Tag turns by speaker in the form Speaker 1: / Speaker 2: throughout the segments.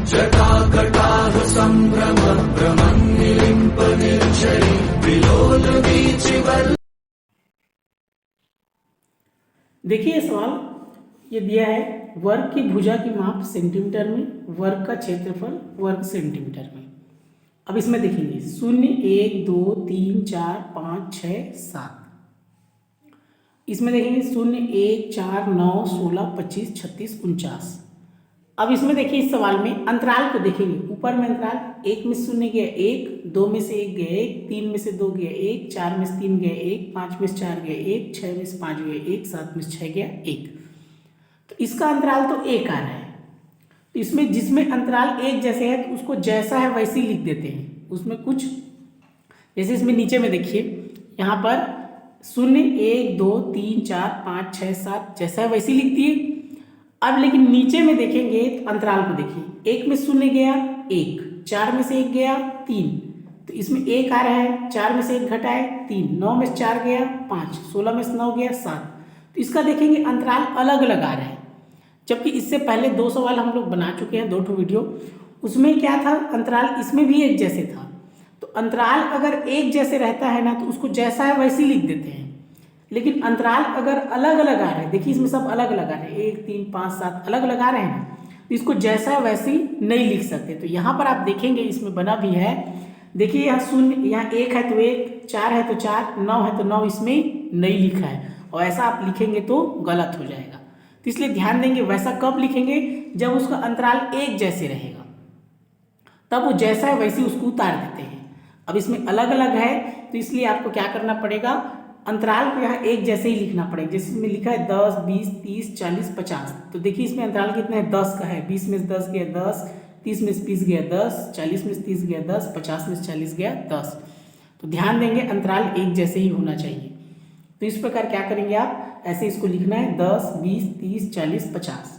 Speaker 1: जटाकटाह संभ्रम भ्रमन्निलिम्प निर्झरि विलोलवीचिवल्।
Speaker 2: देखिए ये सवाल ये दिया है वर्ग की भुजा की माप सेंटीमीटर में, वर्ग का क्षेत्रफल वर्ग सेंटीमीटर में। अब इसमें देखेंगे 0 1 2 3 4 5 6 7। इसमें देखेंगे 0 1 4 9 16 25 36 49। अब इसमें देखिए इस सवाल में अंतराल को देखेंगे। ऊपर में अंतराल 1 में 0 गया 1, 2 में से 1 गया 1, 3 में से 2 गया 1, 4 में से 3 गया 1, 5 में से 4 गया 1, 6 में से 5 गया 1, 7 में से 6 गया 1। तो इसका अंतराल तो 1 आ रहा है। तो इसमें जिसमें अंतराल 1 जैसे है तो उसको जैसा है वैसे ही लिख देते हैं। उसमें कुछ जैसे इसमें नीचे में देखिए यहाँ पर 0 1 2 3 4 5 6 7 जैसा है वैसे ही लिख दिए। अब लेकिन नीचे में देखेंगे तो अंतराल को देखिए 1 में 0 गया 1, 4 में से 1 गया 3, तो इसमें 1 आ रहा है, 4 में से 1 घटा है 3, 9 में से 4 गया 5, 16 में से 9 गया 7। तो इसका देखेंगे अंतराल अलग अलग आ रहा है। जबकि इससे पहले 2 सवाल हम लोग बना चुके हैं, 2 वीडियो, उसमें क्या था अंतराल इसमें भी एक जैसे था। तो अंतराल अगर एक जैसे रहता है ना तो उसको जैसा है वैसे ही लिख देते हैं। लेकिन अंतराल अगर अलग अलग आ रहे हैं, देखिए इसमें सब अलग अलग आ रहे हैं, 1 3 5 7 अलग अलग आ रहे हैं ना, तो इसको जैसा है वैसे ही नहीं लिख सकते। तो यहाँ पर आप देखेंगे इसमें बना भी है, देखिए यहाँ 0 यहाँ 1 है तो 1, 4 है तो 4, 9 है तो 9 इसमें नहीं लिखा है, और ऐसा आप लिखेंगे तो गलत हो जाएगा। तो इसलिए ध्यान देंगे वैसा कब लिखेंगे जब उसका अंतराल एक जैसे रहेगा, तब वो जैसा है वैसे उसको उतार देते हैं। अब इसमें अलग अलग है तो इसलिए आपको क्या करना पड़ेगा, अंतराल को यहाँ एक जैसे ही लिखना पड़ेगा। जैसे इसमें लिखा है 10 20 30 40 50, तो देखिए इसमें अंतराल कितना है 10 का है। 20 में से 10 गया 10, 30 में से 30 गया 10, 40 में से 30 गया 10, 50 में से 40 गया 10। तो ध्यान देंगे अंतराल एक जैसे ही होना चाहिए। तो इस प्रकार क्या करेंगे आप, ऐसे इसको लिखना है 10 20 30 40 50।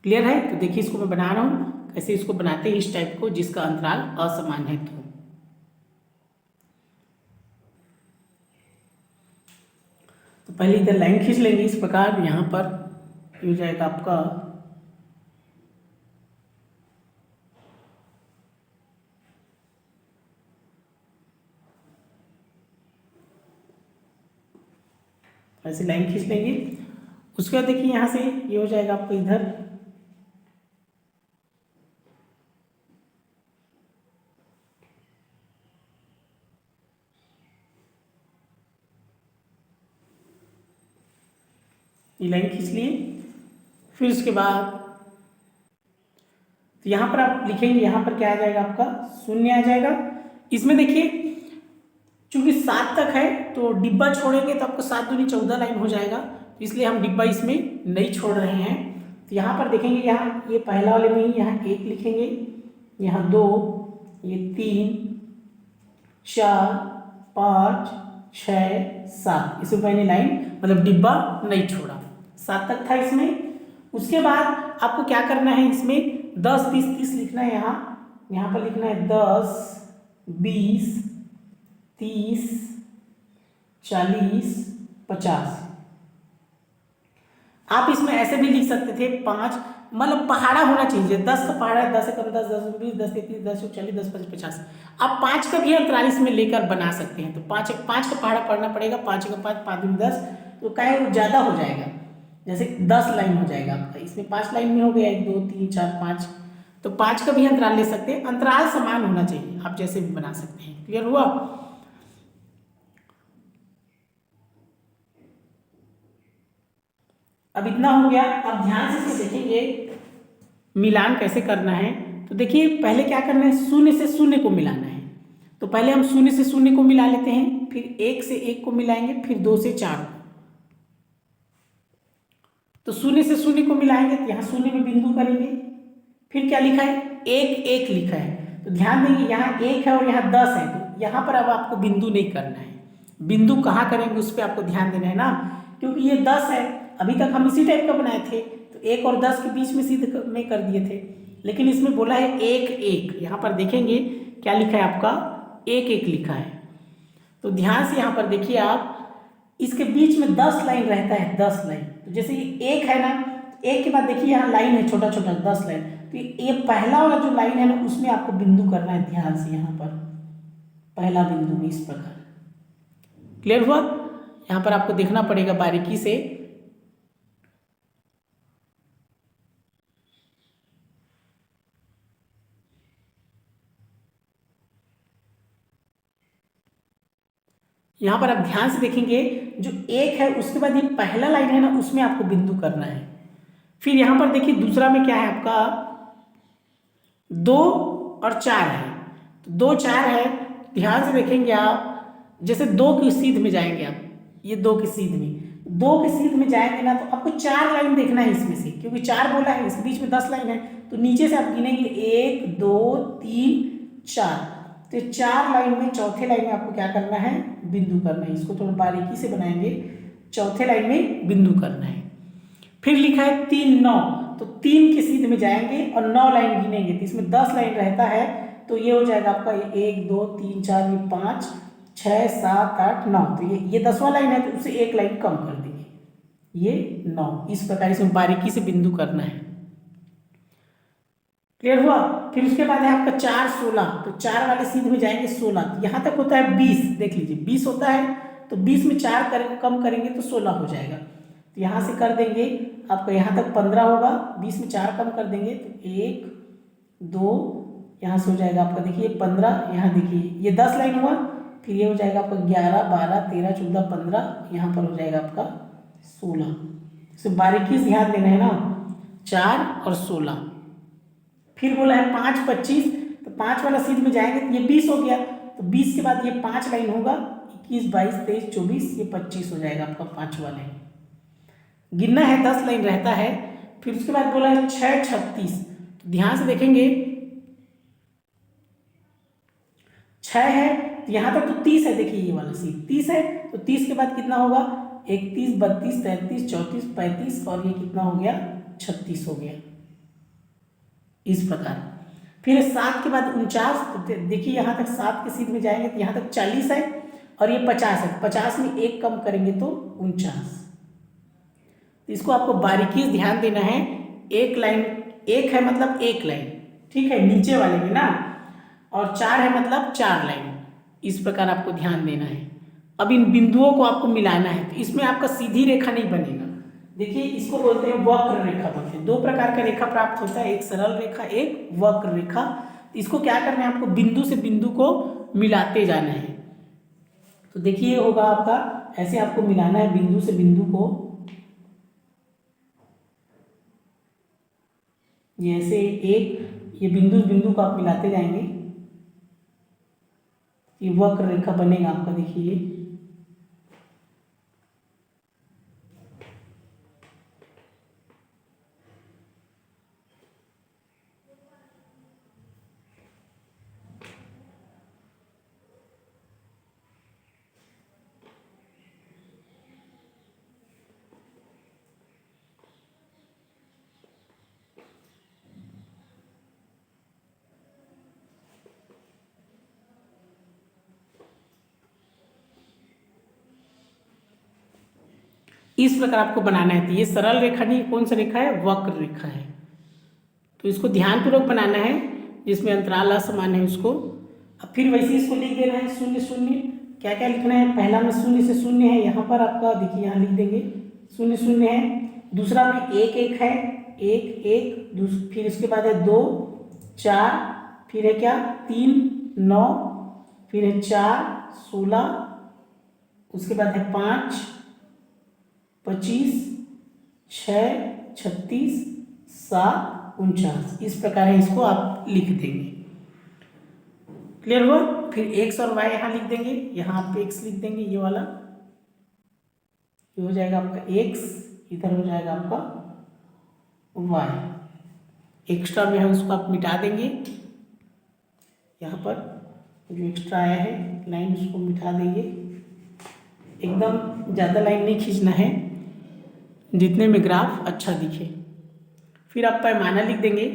Speaker 2: क्लियर है? तो देखिए इसको मैं बना रहा हूँ, कैसे इसको बनाते हैं इस टाइप को जिसका अंतराल असमान है। तो पहले इधर लाइन खींच लेंगे इस प्रकार, यहाँ पर हो जाएगा आपका ऐसे लाइन खींच लेंगे। उसके बाद देखिए यहाँ से ये हो जाएगा आपको इधर ये लाइन खींच लिए। फिर उसके बाद तो यहाँ पर आप लिखेंगे, यहाँ पर क्या आ जाएगा आपका 0 आ जाएगा। इसमें देखिए चूंकि 7 तक है तो डिब्बा छोड़ेंगे तो आपको 7 दूनी 14 लाइन हो जाएगा, तो इसलिए हम डिब्बा इसमें नहीं छोड़ रहे हैं। तो यहाँ पर देखेंगे, यहाँ ये पहला वाले में ही यहाँ 1 लिखेंगे, यहाँ 2, ये 3 4 5 6 7, इसमें मैंने लाइन मतलब डिब्बा नहीं छोड़ा, 7 तक था इसमें। उसके बाद आपको क्या करना है, इसमें 10 20 30 लिखना है। यहाँ पर लिखना है 10 20 30 40 50। आप इसमें ऐसे भी लिख सकते थे 5, मतलब पहाड़ा होना चाहिए। 10 का पहाड़ा है, 10 से कम 10 10 20 10 30 10 40 10 50 50। आप 5 का भी अंतराल इसमें लेकर बना सकते हैं। तो 5 का पहाड़ा पढ़ना पड़ेगा, 5 का 5 5 दूनी 10, तो क्या है वो ज़्यादा हो जाएगा, जैसे 10 लाइन हो जाएगा आपका। इसमें 5 लाइन में हो गया 1 2 3 4 5, तो 5 का भी अंतराल ले सकते हैं। अंतराल समान होना चाहिए, आप जैसे भी बना सकते हैं। क्लियर हुआ? अब इतना हो गया। अब ध्यान से देखेंगे मिलान कैसे करना है। तो देखिए पहले क्या करना है, 0 से 0 को मिलाना है। तो पहले हम 0 से 0 को मिला लेते हैं, फिर 1 से 1 को मिलाएंगे, फिर 2 से 4 को। तो 0 से 0 को मिलाएंगे तो यहाँ 0 में बिंदु करेंगे, फिर क्या लिखा है 1 1 लिखा है। तो ध्यान देंगे यहाँ 1 है और यहाँ 10 है, तो यहाँ पर अब आपको बिंदु नहीं करना है। बिंदु कहाँ करेंगे उस पर आपको ध्यान देना है ना, क्योंकि ये 10 है, अभी तक हम इसी टाइप का बनाए थे, तो 1 और 10 के बीच में सीधे में कर दिए थे। लेकिन इसमें बोला है 1 1, यहाँ पर देखेंगे क्या लिखा है आपका 1 1 लिखा है। तो ध्यान से यहाँ पर देखिए आप, इसके बीच में 10 लाइन रहता है, 10 लाइन। तो जैसे ये 1 है ना, 1 के बाद देखिए यहाँ लाइन है छोटा छोटा 10 लाइन, तो ये पहला वाला जो लाइन है ना उसमें आपको बिंदु करना है ध्यान से, यहाँ पर पहला बिंदु में इस प्रकार। क्लियर हुआ? यहाँ पर आपको देखना पड़ेगा बारीकी से। यहाँ पर आप ध्यान से देखेंगे, जो एक है उसके बाद ये पहला लाइन है ना उसमें आपको बिंदु करना है। फिर यहाँ पर देखिए दूसरा में क्या है आपका 2 और 4 है, तो 2 4 है, ध्यान से देखेंगे आप, जैसे 2 की सीध में जाएंगे आप, ये 2 की सीध में जाएंगे ना, तो आपको 4 लाइन देखना है इसमें से, क्योंकि 4 बोला है, इस बीच में 10 लाइन है, तो नीचे से आप गिनेंगे 1 2 3 4, तो 4 लाइन में चौथे लाइन में आपको क्या करना है, बिंदु करना है। इसको थोड़ा बारीकी से बनाएंगे, चौथे लाइन में बिंदु करना है। फिर लिखा है 3 9, तो 3 की सीध में जाएंगे और 9 लाइन गिनेंगे, तो इसमें 10 लाइन रहता है, तो ये हो जाएगा आपका 1 2 3 4 5 6 7 8 9, तो ये 10वां लाइन है, तो उससे एक लाइन कम कर देंगे, ये 9। इस प्रकार इसमें बारीकी से बिंदु करना है। क्लियर हुआ? फिर उसके बाद है आपका 4 16, तो 4 वाले सीध में जाएंगे 16, तो यहाँ तक होता है 20, देख लीजिए 20 होता है, तो 20 में 4 कम करेंगे तो 16 हो जाएगा, तो यहाँ से कर देंगे आपका यहाँ तक 15 होगा, 20 में 4 कम कर देंगे तो 1 2, यहाँ से हो जाएगा आपका देखिए 15, यहाँ देखिए ये 10 लाइन हुआ, फिर ये हो जाएगा आपका 11 12 13 14 15, यहाँ पर हो जाएगा आपका 16। इसे बारीकी से ध्यान देना है ना, 4 और 16। फिर बोला है 5 25, तो 5 वाला सीध में जाएंगे तो ये 20 हो गया, तो 20 के बाद ये 5 लाइन होगा, 21 22 23 24, ये 25 हो जाएगा आपका 5वां लाइन। गिनना है 10 लाइन रहता है। फिर उसके बाद बोला है 6 36, तो ध्यान से देखेंगे 6 है, तो यहाँ तक तो 30 है, देखिए ये वाला सीध 30 है, तो 30 के बाद कितना होगा 31 32 33 34 35, और ये कितना हो गया 36 हो गया, इस प्रकार। फिर 7 के बाद 49, तो देखिए यहाँ तक 7 के सीध में जाएंगे तो यहाँ तक 40 है, और ये 50 है, 50 में 1 कम करेंगे तो 49। इसको आपको बारीकी से ध्यान देना है, एक लाइन, एक है मतलब एक लाइन, ठीक है, नीचे वाले में ना, और 4 है मतलब 4 लाइन, इस प्रकार आपको ध्यान देना है। अब इन बिंदुओं को आपको मिलाना है, तो इसमें आपका सीधी रेखा नहीं बनेगा, देखिए इसको बोलते हैं वक्र रेखा बोलते हैं। 2 प्रकार का रेखा प्राप्त होता है, एक सरल रेखा, एक वक्र रेखा। इसको क्या करना है, आपको बिंदु से बिंदु को मिलाते जाना है। तो देखिए होगा आपका, ऐसे आपको मिलाना है बिंदु से बिंदु को, जैसे एक ये बिंदु बिंदु को आप मिलाते जाएंगे, ये वक्र रेखा बनेगा आपका, देखिए इस प्रकार आपको बनाना है। तो ये सरल रेखा नहीं, कौन सा रेखा है, वक्र रेखा है। तो इसको ध्यानपूर्वक बनाना है, जिसमें अंतराल असमान है उसको। अब फिर वैसे इसको लिख देना है 0 0, क्या क्या लिखना है, पहला में 0 से 0 है, यहाँ पर आपका देखिए यहाँ लिख देंगे 0 0 है, दूसरा में 1 1 है, 1 1, फिर इसके बाद है 2 4, फिर है क्या 3 9, फिर है 4 16, उसके बाद है 5 25 6 36 7 49, इस प्रकार है, इसको आप लिख देंगे। क्लियर हुआ? फिर एक्स और वाई यहाँ लिख देंगे, यहाँ आप एक्स लिख देंगे, ये वाला ये हो जाएगा आपका एक्स, इधर हो जाएगा आपका वाई। एक्स्ट्रा में है उसको आप मिटा देंगे, यहाँ पर जो एक्स्ट्रा आया है लाइन उसको मिटा देंगे, एकदम ज़्यादा लाइन नहीं खींचना है, जितने में ग्राफ अच्छा दिखे। फिर आप पैमाना लिख देंगे,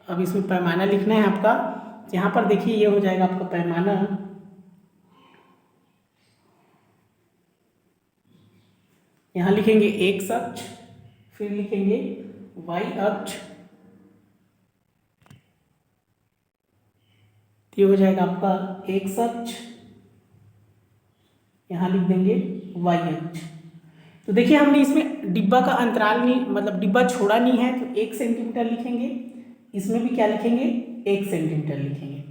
Speaker 2: अब इसमें पैमाना लिखना है आपका, यहाँ पर देखिए ये हो जाएगा आपका पैमाना, यहाँ लिखेंगे एक्स अक्ष, फिर लिखेंगे वाई अक्ष, तो ये हो जाएगा आपका एक्स अक्ष, यहाँ लिख देंगे वाई अक्ष। तो देखिए हमने इसमें डिब्बा का अंतराल नहीं, मतलब डिब्बा छोड़ा नहीं है, तो 1 सेंटीमीटर लिखेंगे। इसमें भी क्या लिखेंगे, 1 सेंटीमीटर लिखेंगे।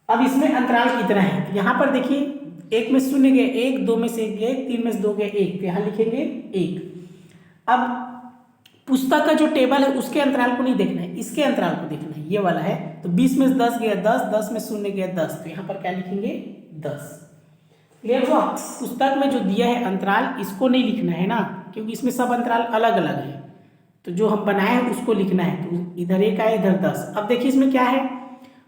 Speaker 2: अब इसमें अंतराल कितना है, यहाँ पर देखिए 1 में 0 गए 1, 2 में से 1 गए 3 में से 2 गए 1, तो यहाँ लिखेंगे 1। अब पुस्तक का जो टेबल है उसके अंतराल को नहीं देखना है, इसके अंतराल को देखना है, ये वाला है। तो 20 में से 10 गया 10, 10 में 0 गया 10, तो यहाँ पर क्या लिखेंगे 10। क्लियर हुआ। पुस्तक में जो दिया है अंतराल इसको नहीं लिखना है ना, क्योंकि इसमें सब अंतराल अलग अलग है, तो जो हम बनाए हैं उसको लिखना है। तो इधर 1 आया इधर 10। अब देखिए इसमें क्या है,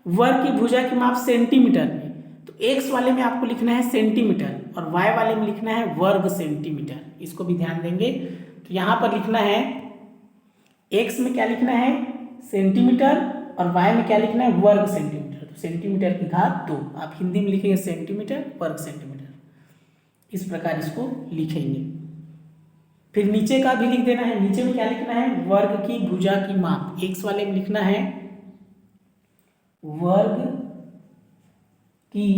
Speaker 2: वर्ग की भुजा की माप सेंटीमीटर में, तो एक्स वाले में आपको लिखना है सेंटीमीटर और वाई वाले में लिखना है वर्ग सेंटीमीटर, इसको भी ध्यान देंगे। तो यहाँ पर लिखना है एक्स में क्या लिखना है सेंटीमीटर और वाई में क्या लिखना है वर्ग सेंटीमीटर, तो सेंटीमीटर की घात 2, आप हिंदी में लिखेंगे सेंटीमीटर वर्ग सेंटीमीटर, इस प्रकार इसको लिखेंगे। फिर नीचे का भी लिख देना है, नीचे में क्या लिखना है वर्ग की भुजा की माप, एक्स वाले में लिखना है वर्ग की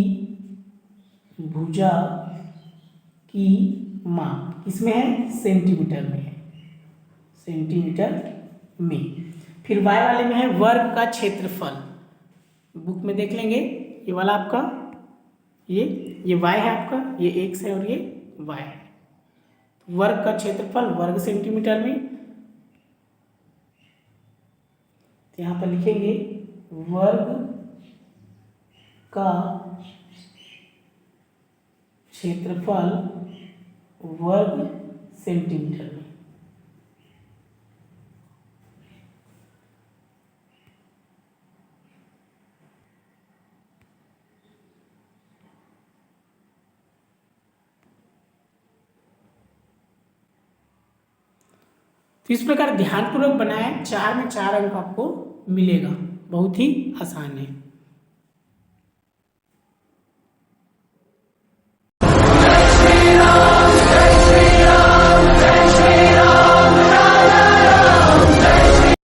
Speaker 2: भुजा की माप, किसमें है सेंटीमीटर में है, सेंटीमीटर में। फिर वाई वाले में है वर्ग का क्षेत्रफल, बुक में देख लेंगे, ये वाला आपका ये वाई है आपका, ये एक्स है और ये वाई है। वर्ग का क्षेत्रफल वर्ग सेंटीमीटर में, तो यहाँ पर लिखेंगे वर्ग का क्षेत्रफल वर्ग सेंटीमीटर में। तो इस प्रकार ध्यानपूर्वक बनाएं, 4 में 4 अंक आपको मिलेगा, बहुत ही आसान है।